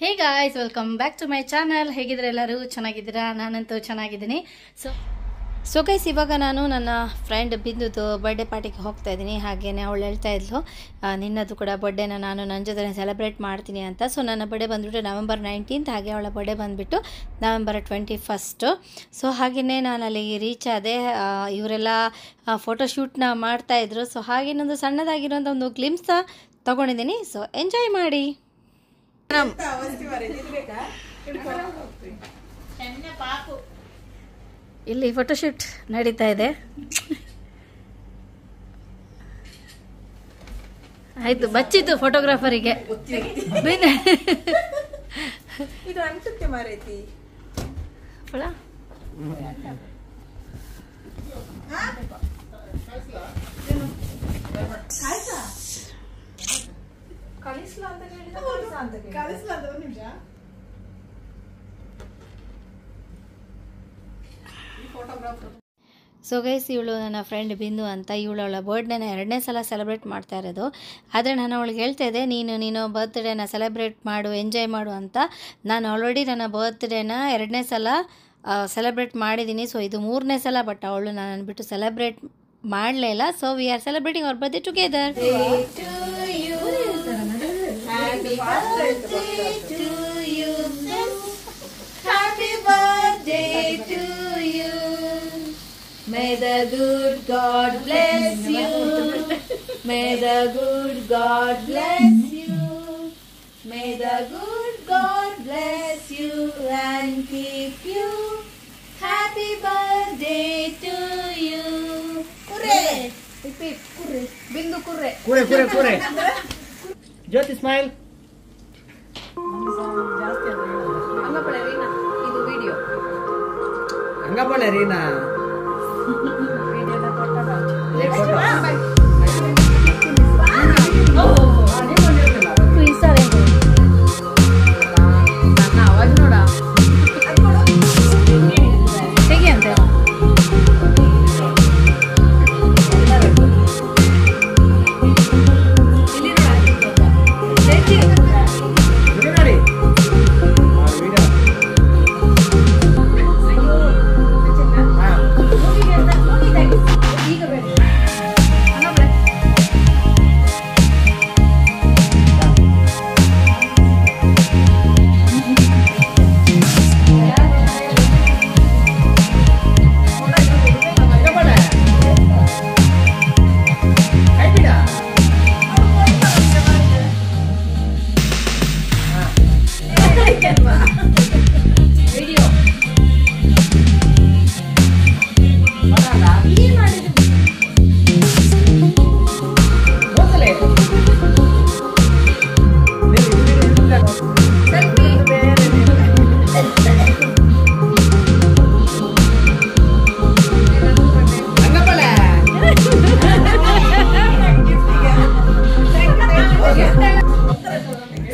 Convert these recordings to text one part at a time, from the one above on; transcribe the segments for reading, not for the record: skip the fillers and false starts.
Hey guys, welcome back to my channel. ಹೇಗಿದ್ರೆ ಎಲ್ಲರೂ ಚೆನ್ನಾಗಿದ್ದೀರಾ? ನಾನಂತೂ ಚೆನ್ನಾಗಿದ್ದೀನಿ. ಸೊ ಗೈಸ್, ಇವಾಗ ನಾನು ನನ್ನ ಫ್ರೆಂಡ್ ಬಿಂದುದು ಬರ್ಡೇ ಪಾರ್ಟಿಗೆ ಹೋಗ್ತಾ ಇದ್ದೀನಿ. ಹಾಗೆಯೇ ಅವಳು ಹೇಳ್ತಾ ಇದ್ಲು ನಿನ್ನದು ಕೂಡ ಬರ್ಡೇನ ನಾನು ನನ್ನ ಜೊತೆ ಸೆಲೆಬ್ರೇಟ್ ಮಾಡ್ತೀನಿ ಅಂತ. ಸೊ ನನ್ನ ಬರ್ಡೇ ಬಂದುಬಿಟ್ಟು November 19th, ಹಾಗೆ ಅವಳ ಬರ್ಡೇ ಬಂದುಬಿಟ್ಟು November 21st. ಸೊ ಹಾಗೆಯೇ ನಾನು ಅಲ್ಲಿ ರೀಚ್ ಆದೆ. ಇವರೆಲ್ಲ ಫೋಟೋಶೂಟ್ನ ಮಾಡ್ತಾಯಿದ್ರು. ಸೊ ಹಾಗೇನೊಂದು ಸಣ್ಣದಾಗಿರೋಂಥ ಒಂದು ಗ್ಲಿಮ್ಸ್ ತೊಗೊಂಡಿದ್ದೀನಿ. ಸೊ ಎಂಜಾಯ್ ಮಾಡಿ. ಇಲ್ಲಿ ಫೋಟೋಶೂಟ್ ನಡೀತಾ ಇದೆ. ಆಯ್ತು, ಬಚ್ಚಿತ್ತು ಫೋಟೋಗ್ರಾಫರಿಗೆ. ಇದು ಅನ್ಸುತ್ತೆ ಮಾರೈತಿ. ಸೊ ಗೈಸ್, ಇವಳು ನನ್ನ ಫ್ರೆಂಡ್ ಬಿಂದು ಅಂತ. ಇವಳು ಅವಳ ಬರ್ಡೇನ 2ನೇ ಸಲ ಸೆಲೆಬ್ರೇಟ್ ಮಾಡ್ತಾ ಇರೋದು. ಆದರೆ ನಾನು ಅವಳಿಗೆ ಹೇಳ್ತಾ ಇದ್ದೆ, ನೀನು ಬರ್ತ್ಡೇನ ಸೆಲೆಬ್ರೇಟ್ ಮಾಡು, ಎಂಜಾಯ್ ಮಾಡು ಅಂತ. ನಾನು ಆಲ್ರೆಡಿ ನನ್ನ ಬರ್ತ್ಡೇನ 2ನೇ ಸಲ ಸೆಲೆಬ್ರೇಟ್ ಮಾಡಿದ್ದೀನಿ. ಸೊ ಇದು 3ನೇ ಸಲ. ಬಟ್ ಅವಳು ನಾನು ಬಿಟ್ಟು ಸೆಲೆಬ್ರೇಟ್ ಮಾಡಲೇ ಇಲ್ಲ. So we are celebrating our birthday together. Happy birthday to you. Happy birthday to you. May the good God bless you. May the good God bless you. May the good God bless you and keep you. Happy birthday to you. Kurre. Repeat. Kurre. Bindu kurre. Kurre. Jyoti smile. Angapale Reena. Idu video. Angapale Reena. Video na photo. Le photo. ನನ್ನ ಅವಾಜ್ ನೋಡ. ಹೇಗೆ ಅಂತ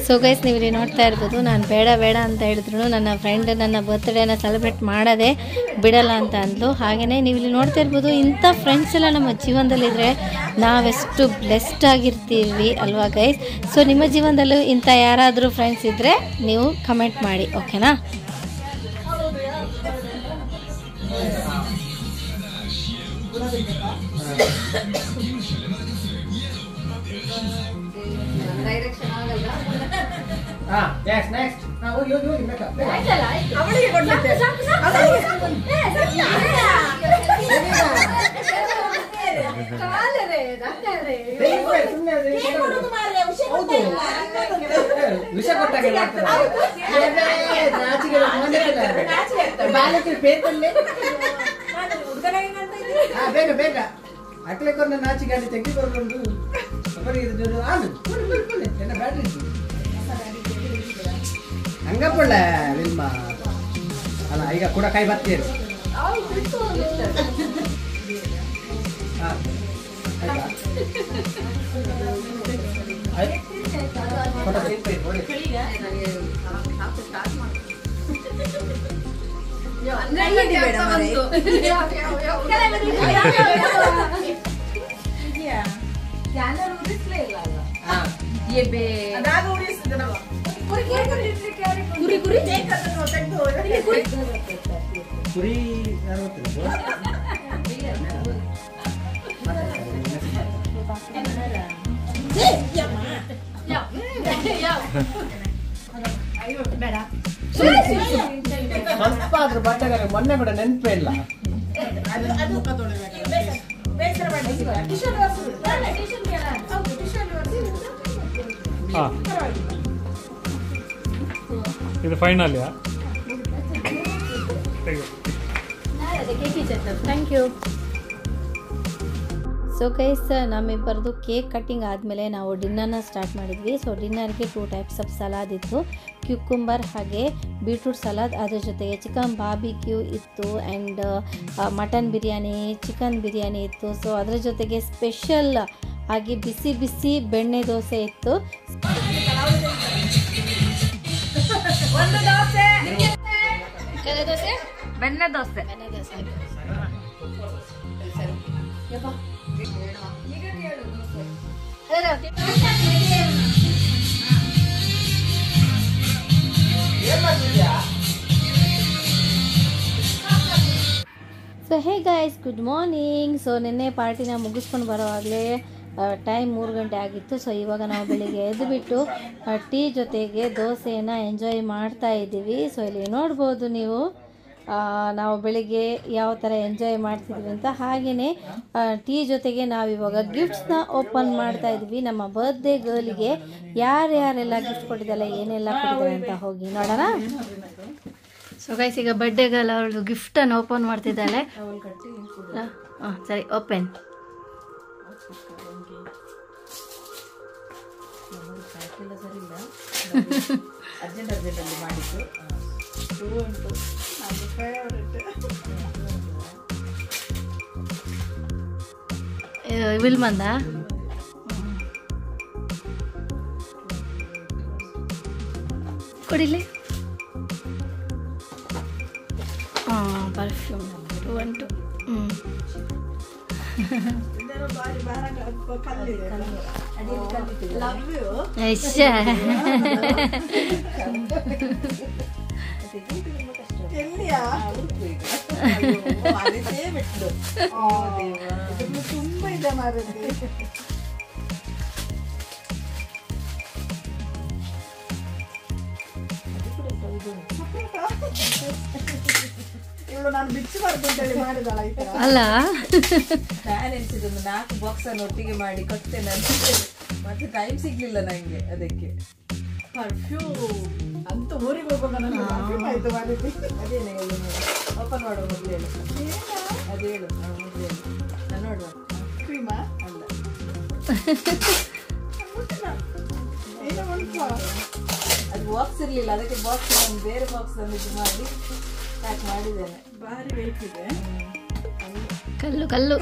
so guys, ನೀವು ಇಲ್ಲಿ ನೋಡ್ತಾ ಇರ್ಬೋದು, ನಾನು ಬೇಡ ಅಂತ ಹೇಳಿದ್ರು ನನ್ನ ಫ್ರೆಂಡ್ ನನ್ನ ಬರ್ತ್ಡೇನ ಸೆಲೆಬ್ರೇಟ್ ಮಾಡೋದೇ ಬಿಡಲ್ಲ ಅಂತ ಅಂದ್ಲು. ಹಾಗೆಯೇ ನೀವು ಇಲ್ಲಿ ನೋಡ್ತಾ ಇರ್ಬೋದು, ಇಂಥ ಫ್ರೆಂಡ್ಸ್ ಎಲ್ಲ ನಮ್ಮ ಜೀವನದಲ್ಲಿದ್ದರೆ ನಾವೆಷ್ಟು ಬ್ಲೆಸ್ಡ್ ಆಗಿರ್ತೀವಿ ಅಲ್ವಾ ಗೈಸ್? ಸೊ ನಿಮ್ಮ ಜೀವನದಲ್ಲೂ ಇಂಥ ಯಾರಾದರೂ ಫ್ರೆಂಡ್ಸ್ ಇದ್ದರೆ ನೀವು ಕಮೆಂಟ್ ಮಾಡಿ, ಓಕೆನಾ? Yes, next. ಹೋಗಿ ಅವಳಿಗೆ ಕೊಡ್ಲಿಕ್ಕೆ. ವಿಷ ಕೊಟ್ಟಾಗ ಬೇಗ ಅಕ್ಲೆಕ್ಕೊಂದು ನಾಚಿಗೆ ಅಲ್ಲಿ ತೆಗೆದುಕೊಂಡು ಬ್ಯಾಟ್ರಿ ಹಂಗಪ್ಪಳ್ಳ ನಿಮ್ಮ ಅಲ್ಲ ಈಗ ಕೂಡ ಕೈ ಬರ್ತೀರಿ. ये बे अदाग उड़िसिदನ ಕುರಿ ಯಾರು ಗೊತ್ತಿಲ್ಲ. ಸ್ವಲ್ಪ ಆದ್ರೂ ಬಟ್ಟೆಗಾರ ಮೊನ್ನೆ ಕೂಡ ನೆನಪೇ ಇಲ್ಲ. ಇದು final ya thank you. So guys, ನಮ್ಮಿಬ್ಬರದು ಕೇಕ್ ಕಟ್ಟಿಂಗ್ ಆದಮೇಲೆ ನಾವು ಡಿನ್ನರ್ನ ಸ್ಟಾರ್ಟ್ ಮಾಡಿದ್ವಿ. ಸೊ ಡಿನ್ನರ್ಗೆ 2 ಟೈಪ್ಸ್ ಆಫ್ ಸಲಾದ್ ಇತ್ತು, ಕ್ಯೂಕುಂಬರ್ ಹಾಗೆ ಬೀಟ್ರೂಟ್ ಸಲಾದ್. ಅದ್ರ ಜೊತೆಗೆ ಚಿಕನ್ ಬಾರ್ಬಿಕ್ಯೂ ಇತ್ತು and mutton biryani, chicken biryani ಇತ್ತು. ಸೊ ಅದ್ರ ಜೊತೆಗೆ ಸ್ಪೆಷಲ್ ಆಗಿ ಬಿಸಿ ಬಿಸಿ ಬೆಣ್ಣೆ ದೋಸೆ ಇತ್ತು. ಬೆಣ್ಣೆ dosa. So hey guys, good morning. So ನಿನ್ನೆ ಪಾರ್ಟಿನ ಮುಗಿಸ್ಕೊಂಡು ಬರೋವಾಗಲೇ ಟೈಮ್ 3 ಗಂಟೆ ಆಗಿತ್ತು. ಸೊ ಇವಾಗ ನಾವು ಬೆಳಿಗ್ಗೆ ಎದ್ದುಬಿಟ್ಟು ಟೀ ಜೊತೆಗೆ ದೋಸೆಯನ್ನು ಎಂಜಾಯ್ ಮಾಡ್ತಾ ಇದ್ದೀವಿ. ಸೊ ಇಲ್ಲಿ ನೋಡ್ಬೋದು ನೀವು ನಾವು ಬೆಳಿಗ್ಗೆ ಯಾವ ಥರ ಎಂಜಾಯ್ ಮಾಡ್ತಿದ್ವಿ ಅಂತ. ಹಾಗೆಯೇ ಟೀ ಜೊತೆಗೆ ನಾವಿವಾಗ ಗಿಫ್ಟ್ಸ್ನ ಓಪನ್ ಮಾಡ್ತಾ ಇದ್ವಿ. ನಮ್ಮ ಬರ್ತ್ಡೇ ಗರ್ಲಿಗೆ ಯಾರ್ಯಾರೆಲ್ಲ ಗಿಫ್ಟ್ ಕೊಟ್ಟಿದ್ದಲ್ಲ, ಏನೆಲ್ಲ ಕೊಟ್ಟಿದ್ದಾರೆ ಅಂತ ಹೋಗಿ ನೋಡೋಣ. ಸೊ ಗೈಸ್, ಈಗ ಬರ್ಡೇ ಗರ್ಲ್ ಅವಳು ಗಿಫ್ಟನ್ನು ಓಪನ್ ಮಾಡ್ತಿದ್ದಾಳೆ. ಹಾಂ ಸರಿ, ಓಪನ್. ಅರ್ಜೆಂಟಲ್ಲಿ ಮಾಡಿದ್ದು ವಿಲ್ಮಂದ ಕೊಡಿಲಿ. ಹಾಂ, ಪರ್ಫ್ಯೂಮ್ 212. ತುಂಬಾ ಇದೆ ಮಾರಲ್ಲಿ. ಇವಳು ನಾನು ಬಿಚ್ಚಬಾರ್ದು ಅಂತೇಳಿ ಮಾಡಿದಳ ಈ ತರ ಅಲ್ಲ. ನಾನು ಎನಿಸಿದ್ದು 4 ಬಾಕ್ಸ್ ಅನ್ನು ಒಟ್ಟಿಗೆ ಮಾಡಿ ಕೊಡ್ತೇನೆ ಅಂತ, ಮತ್ತೆ ಟೈಮ್ ಸಿಗ್ಲಿಲ್ಲ ನಂಗೆ. ಅದಕ್ಕೆ ಪರ್ಫ್ಯೂಮ್ ಅಂತೂ ಊರಿಗೆ ಹೋಗುವಾಗ ನನಗೆ ಪರ್ಫ್ಯೂಮ್ ಆಯ್ತು ಮಾಡಿದ್ವಿ. ಅದೇನೇ ಓಪನ್ ಮಾಡುವ ಮೊದಲು ಹೇಳು. ಅದೇ ಹೇಳು ಮೊದಲು ಹೇಳು. ನಾನು ನೋಡುವ ಕ್ರೀಮಾ ಅಲ್ಲ ಅದು ಬಾಕ್ಸ್ ಇರ್ಲಿಲ್ಲ, ಅದಕ್ಕೆ ಬಾಕ್ಸ್ ನಾನು ಬೇರೆ ಬಾಕ್ಸ್ ಅನ್ನು ಇದು ಮಾಡಿ ಪ್ಯಾಕ್ ಮಾಡಿದ್ದೇನೆ. ಭಾರಿ ವೆಯ್ಟ್ ಇದೆ. ಕಲ್ಲು ಕಲ್ಲು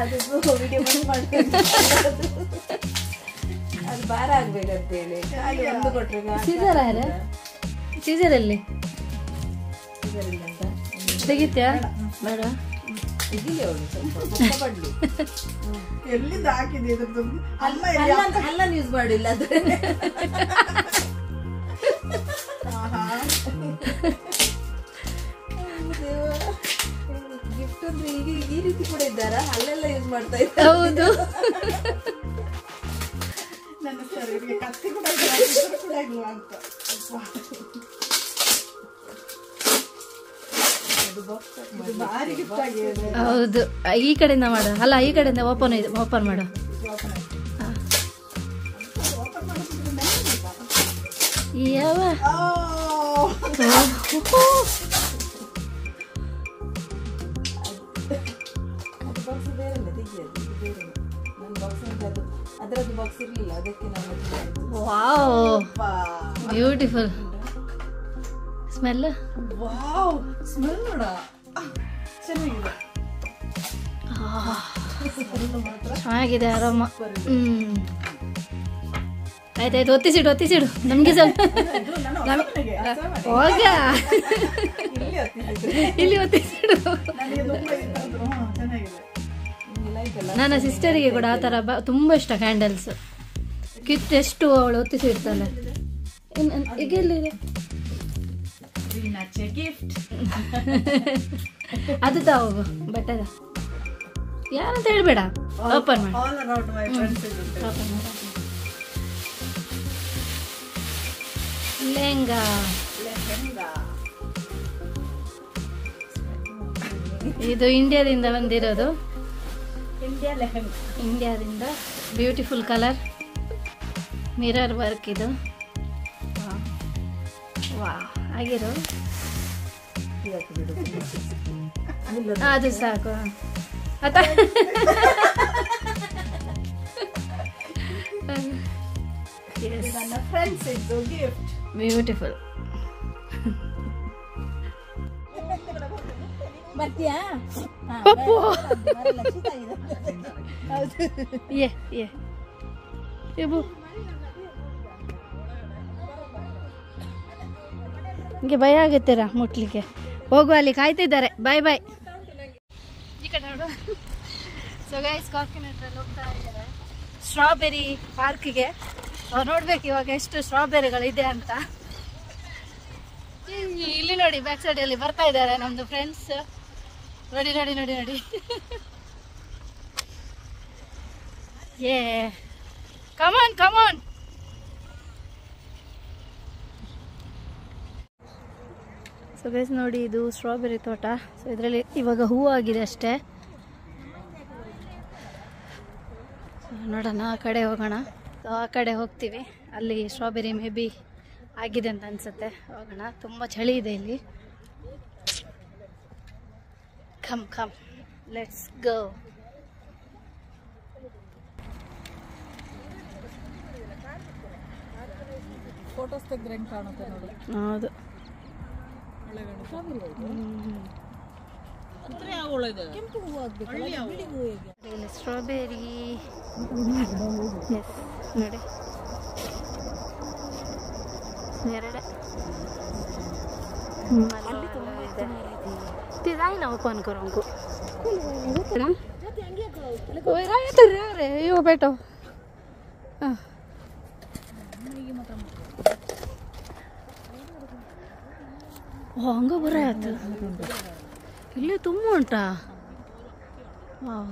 ಅದು ವಿಡಿಯೋ ಮಾಡ್ತೇನೆ. ಅದು ಭಾರ ಆಗ್ಬೇಕಂತ ಹೇಳಿ ಒಂದು ಕೊಟ್ರೆ ಸೀಸರ್ ಯಾರ ಸೀಸರಲ್ಲಿ ಇದರಿಂದ ಅಂತ ತೆಗಿತ್ಯಾ ಬೇಡ ಇದಿಲ್ಲ ಅವಳು ಸ್ವಲ್ಪ ಪಡ್ಲಿ. ಎಲ್ಲಿಂದ ಹಾಕಿದೆ ಇದ್ರದ್ದು ಅಲ್ಲ ಅಲ್ಲ ಯೂಸ್ ಮಾಡಿಲ್ಲ ಅದು. ಗಿಫ್ಟ್ ಅಂದ್ರೆ ಈಗ ಈ ರೀತಿ ಕೂಡ ಇದ್ದಾರಾ? ಅಲ್ಲೆಲ್ಲ ಯೂಸ್ ಮಾಡ್ತಾ ಇದ್ದಾರೆ. ಹೌದು. ನನ್ನ ಸರಿ ಕತ್ತಿ ಕೂಡ ಇದ್ರು ಕೂಡ ಇಲ್ವಾ ಅಂತ. ಇದು ಭಾರಿ ಗಿಫ್ಟ್ ಆಗಿದೆ. ಹೌದು, ಈ ಕಡೆಯಿಂದ ಮಾಡು. ಅಲ್ಲ, ಈ ಕಡೆಯಿಂದ ಓಪನ್ ಮಾಡು. ಯಾವ ಬಾಕ್ಸ್ ಬೇರೆ ತೆಗಿಯೋದು ನನ್ನ ಬಾಕ್ಸ್ ಅದು ಅದರದ್ದು ಬಾಕ್ಸ್ ಇರಲಿಲ್ಲ, ಅದಕ್ಕೆ ನಾನು wow, beautiful smell. Wow, smell ನೋಡ ಚೆನ್ನಾಗಿದೆ. ಚೆನ್ನಾಗಿದೆ, ಆರಾಮ. ಆಯ್ತಾಯ್ತು, ಒತ್ತಿಸಿಡು ನಮ್ಗೆ ಸ್ವಲ್ಪ ಹೋಗ ಇಲ್ಲಿ ಒತ್ತಿಸಿಡು. ನನಗೆ ತುಂಬಾ ಇಷ್ಟ ಆಯ್ತು. ಚೆನ್ನಾಗಿದೆ. ನನ್ನ ಸಿಸ್ಟರಿಗೆ ಕೂಡ ಆ ಥರ ತುಂಬ ಇಷ್ಟ ಕ್ಯಾಂಡಲ್ಸ್. ಕಿತ್ತೆಷ್ಟು ಅವಳು ಒತ್ತಿಸಿರ್ತಾಳೆ. ಈಗ ಎಲ್ಲಿದೆ ಗಿಫ್ಟ್ ಅದು ಹೋಗು ಬಟ್ಟದ ಯಾರಂತ ಹೇಳ್ಬೇಡ. ಓಪನ್ ಮಾಡಿ. All around my friends. Open ಮಾಡಿ. ಲೆಹಂಗಾ. ಇದು ಇಂಡಿಯಾದಿಂದ ಬಂದಿರೋದು. ಇಂಡಿಯಾದಿಂದ ಬ್ಯೂಟಿಫುಲ್ ಕಲರ್, ಮಿರರ್ ವರ್ಕ್ ಇದು. ವಾ ಆಗಿರೋ ಅದು ಸಾಕು. ನನ್ನ ಫ್ರೆಂಡ್ಸ್ ಇದ್ದು ಗಿಫ್ಟ್. ಬ್ಯೂಟಿಫುಲ್. ಬರ್ತೀಯಾ? ಪಪ್ಪು ಏ ಏ ಇಬು ಹಿಂಗೆ ಭಯ ಆಗುತ್ತೀರ ಮುಟ್ಲಿಕ್ಕೆ. ಹೋಗುವ, ಅಲ್ಲಿ ಕಾಯ್ತಿದ್ದಾರೆ. ಬಾಯ್ ಬಾಯ್. ಈ ಕಡೆ ನೋಡು. ಸೊ ಗೈಸ್, ಕಾರ್ಕಿನೇಟ್ರಲ್ಲಿ ಹೋಗ್ತಾ ಇದ್ದಾರೆ ಸ್ಟ್ರಾಬೆರಿ ಪಾರ್ಕಿಗೆ. ನೋಡ್ಬೇಕು ಇವಾಗ ಎಷ್ಟು ಸ್ಟ್ರಾಬೆರಿಗಳಿದೆ ಅಂತ. ಇಲ್ಲಿ ನೋಡಿ, ಬ್ಯಾಕ್ ಸೈಡ್ ಅಲ್ಲಿ ಬರ್ತಾ ಇದ್ದಾರೆ ನಮ್ದು ಫ್ರೆಂಡ್ಸ್. ನೋಡಿ ನೋಡಿ ನೋಡಿ ನೋಡಿ. ಏ ಕಮಾನ್ ಕಮಾನ್. ಸೊ ಗೈಸ್ ನೋಡಿ, ಇದು ಸ್ಟ್ರಾಬೆರಿ ತೋಟ. ಸೊ ಇದರಲ್ಲಿ ಇವಾಗ ಹೂವು ಆಗಿದೆ ಅಷ್ಟೇ. ನೋಡೋಣ, ಆ ಕಡೆ ಹೋಗೋಣ. ಸೊ ಆ ಕಡೆ ಹೋಗ್ತೀವಿ. ಅಲ್ಲಿ ಸ್ಟ್ರಾಬೆರಿ ಮೇ ಬಿ ಆಗಿದೆ ಅಂತ ಅನ್ಸುತ್ತೆ. ಹೋಗೋಣ. ತುಂಬ ಚಳಿ ಇದೆ ಇಲ್ಲಿ. Come come, let's go. Photos ತೆಗೆದ್ರೆ ಹೆಂಗೆ ಕಾಣುತ್ತೆ ನೋಡು. ಹೌದು. ಕೆಂಪು ಹೂವು ಆಗ್ಬೇಕಲ್ಲ, ಬಿಳಿ ಹೂವು ಹೇಗೆ? ಇಲ್ಲಿ ಸ್ಟ್ರಾಬೆರಿ ನೋಡಿ, ಎರಡೇ डिजाइन कौन करूँगा यो बेटो ಹಂಗ ಬರತ್ತೆ. ಇಲ್ಲೇ ತುಂಬ ಉಂಟಾ?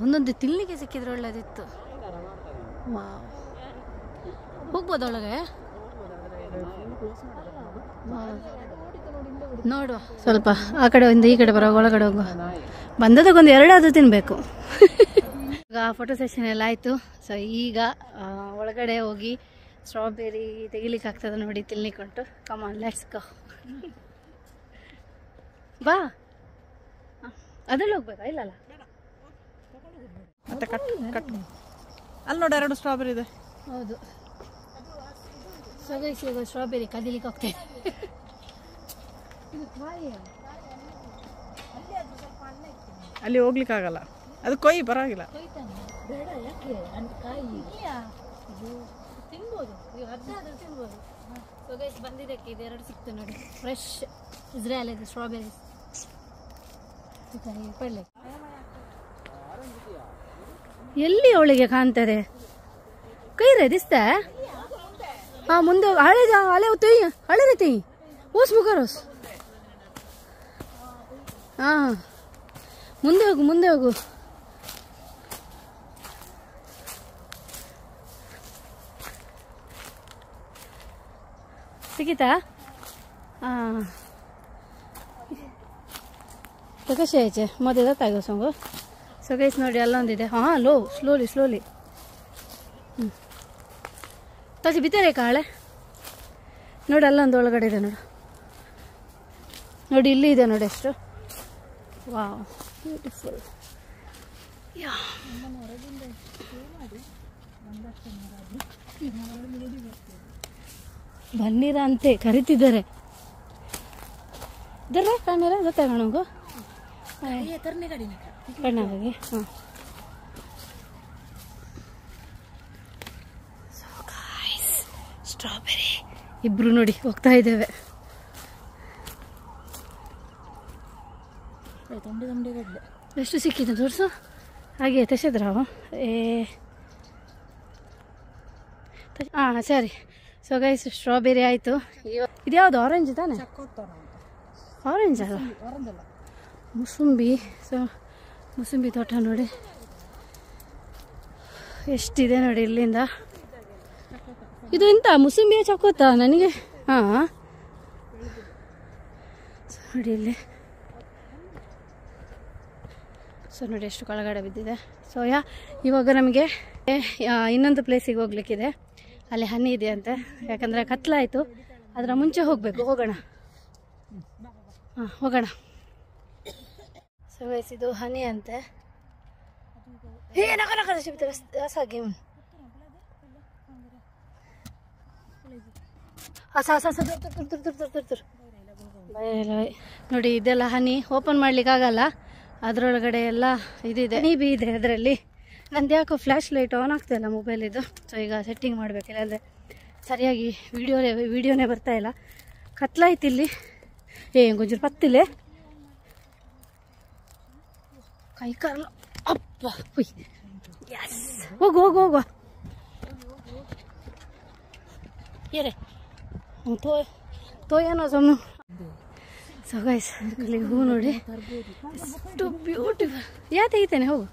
ಒಂದೊಂದು ತಿನ್ಲಿಕ್ಕೆ ಸಿಕ್ಕಿದ್ರೆ ಒಳ್ಳೇದಿತ್ತು. ಹೋಗ್ಬೋದೊಳಗೆ? ನೋಡುವ ಸ್ವಲ್ಪ ಆ ಕಡೆ ಒಂದು ಈ ಕಡೆ ಬರೋ, ಒಳಗಡೆ ಹೋಗುವ. ಬಂದದಾಗ ಒಂದು ಎರಡಾದ್ರೂ ತಿನ್ಬೇಕು. ಈಗ ಫೋಟೋ ಸೆಷನ್ ಎಲ್ಲ ಆಯಿತು. ಸೊ ಈಗ ಒಳಗಡೆ ಹೋಗಿ ಸ್ಟ್ರಾಬೆರಿ ತೆಗಿಲಿಕ್ಕೆ ಆಗ್ತದೆ ನೋಡಿ, ತಿನ್ಲಿಕ್ಕುಂಟು. Come on let's go. ಬಾ, ಅದ್ರಲ್ಲಿ ಹೋಗ್ಬೇಕಾ? ಇಲ್ಲಲ್ಲ, ಮತ್ತೆ ಕಟ್ ಕಟ್ ಅಲ್ಲಿ ನೋಡಿ, ಎರಡು ಸ್ಟ್ರಾಬೆರಿ ಇದೆ. ಹೌದು. ಸೊಗೈಸಿ ಈಗ ಸ್ಟ್ರಾಬೆರಿ ಕದಿಲಿಕ್ಕೆ ಹೋಗ್ತೇವೆ. ಅಲ್ಲಿ ಹೋಗ್ಲಿಕ್ಕೆ ಆಗಲ್ಲ, ಅದು ಕೊಯ್ ಪರವಾಗಿಲ್ಲ. ಬೇಡ, ಯಾಕೆ? ಕಾಯಿ ತಿನ್ಬೋದು, ಈಗ ಅರ್ಧ ಆದ್ರೂ ತಿನ್ಬೋದು. ಸೊಗೈಸಿ ಬಂದಿದ್ದಕ್ಕೆ ಇದು ಎರಡು ಸಿಕ್ತು ನೋಡಿ, ಫ್ರೆಶ್ ಇಸ್ರೇಲ್ ಇದೆ ಸ್ಟ್ರಾಬೆರಿ. ಪಡ್ಲೆ ಎಲ್ಲಿ ಅವಳಿಗೆ ಕಾಣ್ತದೆ? ಕೈ ದಿಸ್ತ ಹಾ, ಮುಂದೆ ಹಳೆ ಹಳೆ ಹೊತ್ತಿ ಹಳೆ ರೀತಿ ಓಸ್ ಮುಖರೋಸ್. ಹಾ, ಮುಂದೆ ಹೋಗು, ಮುಂದೆ ಹೋಗು. ಸಿಕ್ಕಿತಾ? ಹಾಂ, ಕಶೆ ಆಯ್ತು ಮದುವೆ ತಾಗೋ ಸಂಗು. ಸೊ ಗೈಸ್ ನೋಡಿ, ಅಲ್ಲೊಂದಿದೆ. ಹಾಂ, ಸ್ಲೋಲಿ ಸ್ಲೋಲಿ. ಹ್ಞೂ, ತಸಿ ಬಿತ್ತರೆ ಕಾಳೆ ನೋಡಿ, ಅಲ್ಲೊಂದು ಒಳಗಡೆ ಇದೆ ನೋಡು. ನೋಡಿ, ಇಲ್ಲಿ ಇದೆ ನೋಡಿ ಎಷ್ಟು. Wow, beautiful. ಯಾ, ಬನ್ನಿರ ಅಂತೆ ಕರಿತಿದ್ದಾರೆ. ಇದರ ಕಾಣಿರ ಗೊತ್ತಾ ಕಾಣೋಗು ಕಣ್ಣಾಗಿ. ಹಾಂ, ಸ್ಟ್ರಾಬೆರಿ ಇಬ್ರು ನೋಡಿ ಹೋಗ್ತಾ ಇದ್ದೇವೆ. ಎಷ್ಟು ಸಿಕ್ಕಿದೆ ತೋರಿಸು. ಹಾಗೆ ತೆಸೆದ್ರಾವ. ಹಾಂ ಸರಿ. ಸೊ ಗೈಸ್ ಸ್ಟ್ರಾಬೆರಿ ಆಯಿತು. ಇದ್ಯಾವುದು ಆರೆಂಜ್ ತಾನೆ? ಆರೆಂಜ್ ಅಲ್ಲ, ಮುಸುಂಬಿ. ಸೊ ಮುಸುಂಬಿ ತೋಟ ನೋಡಿ ಎಷ್ಟಿದೆ ನೋಡಿ ಇಲ್ಲಿಂದ. ಇದು ಎಂತ ಮುಸುಂಬಿಯ ಚಕೋತ ನನಗೆ? ಹಾಂ ನೋಡಿ ಇಲ್ಲಿ. ಸೊ ನೋಡಿ ಎಷ್ಟು ಕೆಳಗಡೆ ಬಿದ್ದಿದೆ. ಸೊ ಇವಾಗ ನಮಗೆ ಇನ್ನೊಂದು ಪ್ಲೇಸಿಗೆ ಹೋಗ್ಲಿಕ್ಕಿದೆ. ಅಲ್ಲಿ ಹನಿ ಇದೆ ಅಂತೆ, ಯಾಕಂದರೆ ಕತ್ಲಾಯಿತು. ಅದರ ಮುಂಚೆ ಹೋಗಬೇಕು. ಹೋಗೋಣ, ಹಾಂ ಹೋಗೋಣ. ಸೊ ಗೈಸ್ ಇದು ಹನಿ ಅಂತೆ. ನೋಡಿ ಇದೆಲ್ಲ ಹನಿ. ಓಪನ್ ಮಾಡ್ಲಿಕ್ಕಾಗಲ್ಲ, ಅದರೊಳಗಡೆ ಎಲ್ಲ ಇದಿದೆ, ಹನಿ ಬಿ ಇದೆ ಅದರಲ್ಲಿ. ನಂದು ಯಾಕೋ ಫ್ಲ್ಯಾಶ್ ಲೈಟ್ ಆನ್ ಆಗ್ತಾಯಿಲ್ಲ ಮೊಬೈಲಿದು. ಸೊ ಈಗ ಸೆಟ್ಟಿಂಗ್ ಮಾಡಬೇಕಿಲ್ಲ, ಅಂದರೆ ಸರಿಯಾಗಿ ವಿಡಿಯೋನೇ ಬರ್ತಾಯಿಲ್ಲ. ಕತ್ಲಾಯ್ತು ಇಲ್ಲಿ. ಗೊಂಚೂರು ಪತ್ತಿಲೆ ಕೈ ಕಾಲ ಅಪ್ಪ ಹುಯ್. ಯಸ್, ಹೋಗು ಹೋಗು ಹೋಗುವ. ಏರೆ ತೋಯನೋ ಸೊಮ್ಮೆ. ಸೊ ಗೈಸ್ ಇಲ್ಲಿ ಹೂ ನೋಡಿ ಎಷ್ಟು ಬ್ಯೂಟಿಫುಲ್. ತೆಗಿತೇನೆ ಹೋಗು.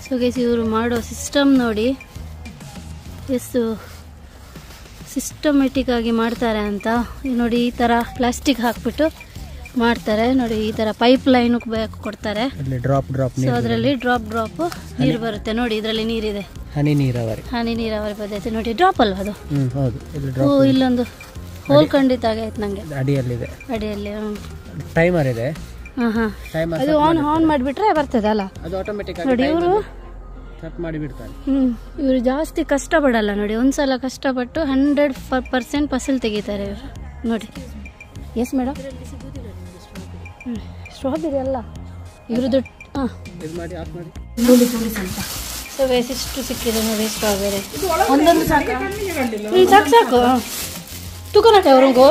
ಸೊ ಗೈಸ್ ಇವರು ಮಾಡೋ ಸಿಸ್ಟಮ್ ನೋಡಿ ಎಷ್ಟು ಸಿಸ್ಟಮೆಟಿಕ್ ಆಗಿ ಮಾಡ್ತಾರೆ ಅಂತ. ನೋಡಿ ಈ ಥರ ಪ್ಲಾಸ್ಟಿಕ್ ಹಾಕ್ಬಿಟ್ಟು ಮಾಡ್ತಾರೆ ನೋಡಿ. ಈ ಥರ ಪೈಪ್ ಲೈನ್ ಕೊಡ್ತಾರೆ. ಸೊ ಅದರಲ್ಲಿ ಡ್ರಾಪ್ ನೀರು ಬರುತ್ತೆ ನೋಡಿ. ಇದರಲ್ಲಿ ನೀರಿದೆ, ಹನಿ ನೀರಾವರಿ ಪದ್ಧತಿ ನೋಡಿ. ಡ್ರಾಪ್ ಅಲ್ವಾ ಅದು? ಓ ಇಲ್ಲೊಂದು ಹೋಲ್ ಖಂಡಿತ ಆಗೈತೆ ನನಗೆ. ಅಡಿಯಲ್ಲಿ ಟೈಮರ್ ಇದೆ. ಅದು ಆನ್ ಮಾಡಿಬಿಟ್ರೆ ಬರ್ತದೆ ಅಲ್ಲ, ಅದು ಆಟೋಮೆಟಿಕ್ ನೋಡಿ. ಇವರು ಕಟ್ ಮಾಡಿ ಬಿಡ್ತಾರೆ. ಇವರು ಜಾಸ್ತಿ ಕಷ್ಟಪಡಲ್ಲ ನೋಡಿ. ಒಂದ್ಸಲ ಕಷ್ಟಪಟ್ಟು 100% ಫಸಲ್ ತೆಗಿತಾರೆ ಇವರು ನೋಡಿ. ಎಸ್ ಮೇಡಮ್, ಸ್ಟ್ರಾಬೆರಿ ಅಲ್ಲ ಇವ್ರದ್ದು. ಸೊ ಬೇಸ್ ಇಷ್ಟು ಸಿಕ್ಕಿದೆ ನೋಡಿ ಸ್ಟ್ರಾಬೆರಿ. ಒಂದೊಂದು ಸಾಕು ತೂಕನಕ ಅವ್ರಿಗೂ.